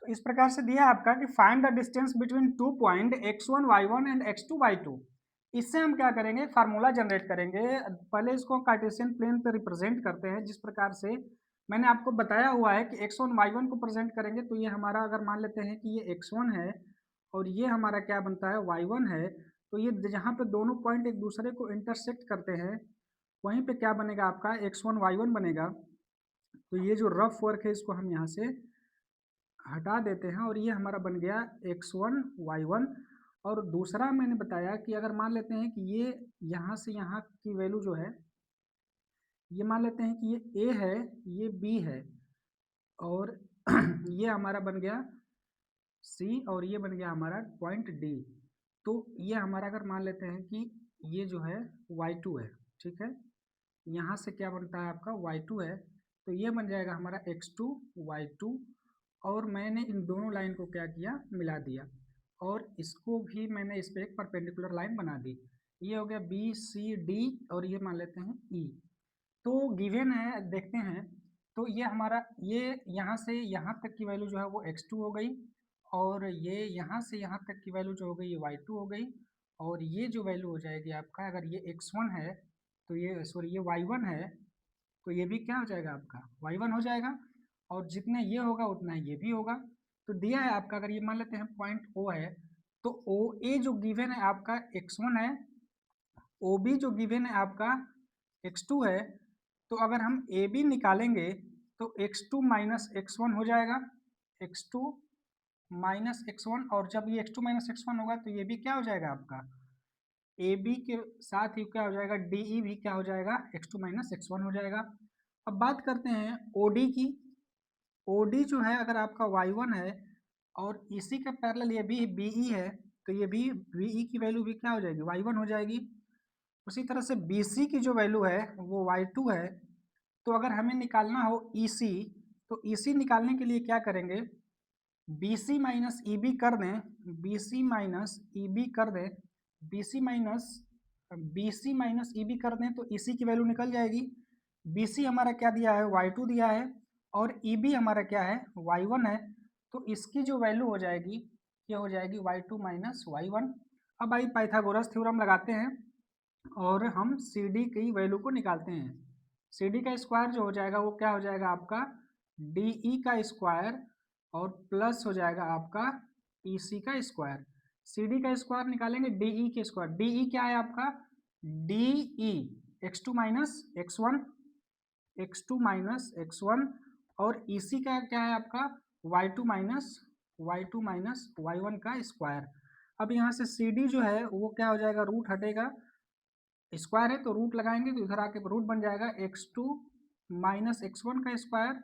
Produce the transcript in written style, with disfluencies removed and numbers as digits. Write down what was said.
इस प्रकार से दिया है आपका कि find the distance between 2 point x1 y1 and x2 y2। इससे हम क्या करेंगे, फार्मूला जनरेट करेंगे। पहले इसको कार्टेशियन प्लेन पे रिप्रेजेंट करते हैं, जिस प्रकार से मैंने आपको बताया हुआ है कि x1 y1 को प्रेजेंट करेंगे तो ये हमारा, अगर मान लेते हैं कि ये x1 है और ये हमारा क्या बनता है y1 है, तो ये जहाँ पे दोनों पॉइंट एक दूसरे को इंटरसेक्ट करते हैं वहीं पे क्या बनेगा आपका x1 y1 बनेगा। तो ये जो रफ वर्क है इसको हम यहाँ से हटा देते हैं और ये हमारा बन गया x1 y1। और दूसरा मैंने बताया कि अगर मान लेते हैं कि ये यहाँ से यहाँ की वैल्यू जो है, ये मान लेते हैं कि ये a है, ये b है, और ये हमारा बन गया c, और ये बन गया हमारा पॉइंट d। तो ये हमारा, अगर मान लेते हैं कि ये जो है y2 है, ठीक है, यहाँ से क्या बनता है आपका y2 है, तो ये बन जाएगा हमारा x2 y2। और मैंने इन दोनों लाइन को क्या किया, मिला दिया, और इसको भी मैंने इस पर एक परपेंडिकुलर लाइन बना दी। ये हो गया बी सी डी, और ये मान लेते हैं ई। तो गिवन है, देखते हैं, तो ये हमारा, ये यहाँ से यहाँ तक की वैल्यू जो है वो x2 हो गई, और ये यहाँ से यहाँ तक की वैल्यू जो हो गई ये y2 हो गई, और ये जो वैल्यू हो जाएगी आपका, अगर ये x1 है तो ये, सॉरी, ये y1 है, तो ये भी क्या हो जाएगा आपका y1 हो जाएगा, और जितने ये होगा उतना ये भी होगा। तो दिया है आपका, अगर ये मान लेते हैं पॉइंट O है, तो ओ ए जो गिवन है आपका x1 है, ओ बी जो गिवन है आपका x2 है। तो अगर हम ए बी निकालेंगे तो x2 माइनस x1 हो जाएगा, x2 माइनस x1, और जब ये x2 माइनस x1 होगा तो ये भी क्या हो जाएगा आपका ए बी के साथ ही क्या हो जाएगा, डी ई भी क्या हो जाएगा, x2 माइनस x1 हो जाएगा। अब बात करते हैं ओ डी की। ओ डी जो है, अगर आपका y1 है और इसी के पैरेलल ये भी बी ई है, तो ये भी बी ई की वैल्यू भी क्या हो जाएगी, y1 हो जाएगी। उसी तरह से बी सी की जो वैल्यू है वो y2 है। तो अगर हमें निकालना हो ई सी, तो ई सी निकालने के लिए क्या करेंगे, B C minus E B कर दें, B C minus E B कर दें, B C minus E B कर दें, तो ई सी की वैल्यू निकल जाएगी। बी सी हमारा क्या दिया है, y2 दिया है, और ई बी हमारा क्या है, y1 है। तो इसकी जो वैल्यू हो जाएगी, ये हो जाएगी y2 माइनस y1। अब भाई पाइथागोरस थ्योरम लगाते हैं और हम सी डी की वैल्यू को निकालते हैं। सी डी का स्क्वायर जो हो जाएगा वो क्या हो जाएगा आपका डी ई का स्क्वायर, और प्लस हो जाएगा आपका ई सी का स्क्वायर। सी डी का स्क्वायर निकालेंगे डी ई के स्क्वायर, डी ई क्या है आपका D E X two minus X one, x2 माइनस x1, और ई सी का क्या है आपका y2 माइनस y1 का स्क्वायर। अब यहाँ से सी डी जो है वो क्या हो जाएगा, रूट हटेगा, स्क्वायर है तो रूट लगाएंगे तो इधर आके रूट बन जाएगा x2 माइनस x1 का स्क्वायर,